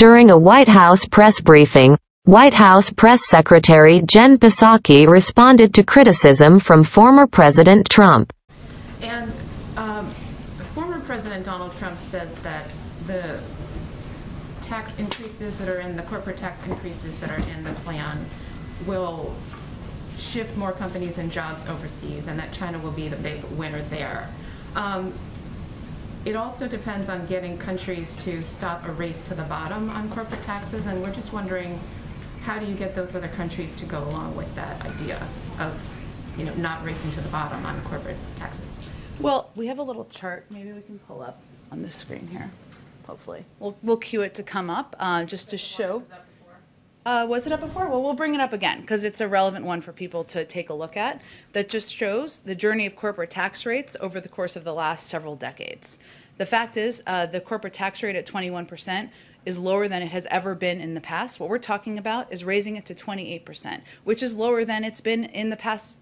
During a White House press briefing, White House Press Secretary Jen Psaki responded to criticism from former President Trump. And former President Donald Trump says that the tax increases that are in the corporate tax increases that are in the plan will shift more companies and jobs overseas, and that China will be the big winner there. It also depends on getting countries to stop a race to the bottom on corporate taxes, and we're just wondering, how do you get those other countries to go along with that idea of, not racing to the bottom on corporate taxes? Well, we have a little chart. Maybe we can pull up on the screen here. Hopefully, we'll cue it to come up just to show. Was it up before? Well, we'll bring it up again because it's a relevant one for people to take a look at. That just shows the journey of corporate tax rates over the course of the last several decades. The fact is, the corporate tax rate at 21% is lower than it has ever been in the past. What we're talking about is raising it to 28%, which is lower than it's been in the past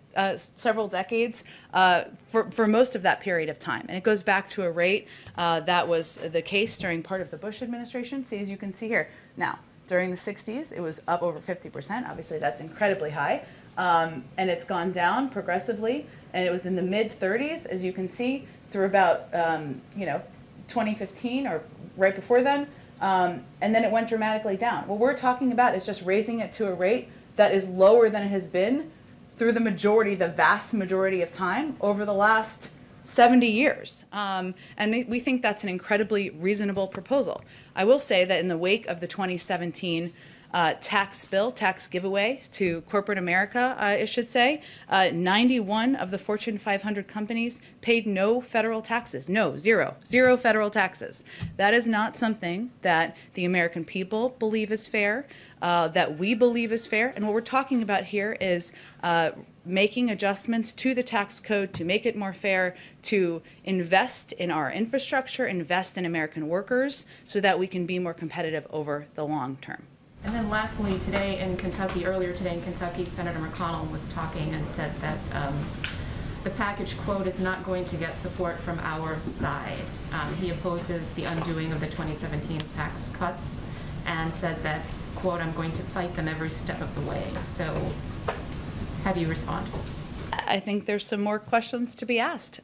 several decades for most of that period of time. And it goes back to a rate that was the case during part of the Bush administration. See, as you can see here. Now, during the 60s, it was up over 50%. Obviously, that's incredibly high. And it's gone down progressively. And it was in the mid-30s, as you can see, through about 2015 or right before then. And then it went dramatically down. What we're talking about is just raising it to a rate that is lower than it has been through the vast majority of time over the last 70 years. And we think that's an incredibly reasonable proposal. I will say that in the wake of the 2017 tax giveaway to corporate America, I should say, 91 of the Fortune 500 companies paid no federal taxes. No, zero federal taxes. That is not something that the American people believe is fair, that we believe is fair. And what we're talking about here is making adjustments to the tax code to make it more fair, to invest in our infrastructure, invest in American workers, so that we can be more competitive over the long term. And then lastly, earlier today in Kentucky, Senator McConnell was talking and said that the package, quote, is not going to get support from our side. He opposes the undoing of the 2017 tax cuts and said that, quote, I'm going to fight them every step of the way. So how do you respond? I think there's some more questions to be asked.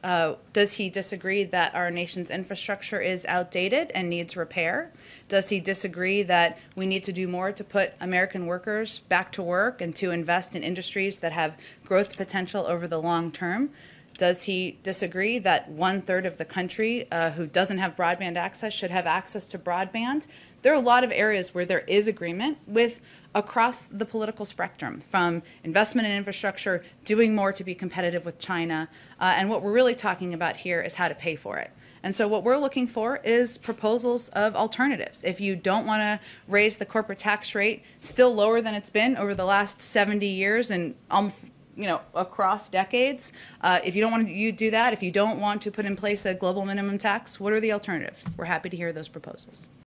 Does he disagree that our nation's infrastructure is outdated and needs repair? Does he disagree that we need to do more to put American workers back to work and to invest in industries that have growth potential over the long term? Does he disagree that 1/3 of the country who doesn't have broadband access should have access to broadband? There are a lot of areas where there is agreement with across the political spectrum, from investment in infrastructure, doing more to be competitive with China, and what we're really talking about here is how to pay for it. And so what we're looking for is proposals of alternatives. If you don't want to raise the corporate tax rate still lower than it's been over the last 70 years and across decades, if you don't want to do that, if you don't want to put in place a global minimum tax, what are the alternatives? We're happy to hear those proposals.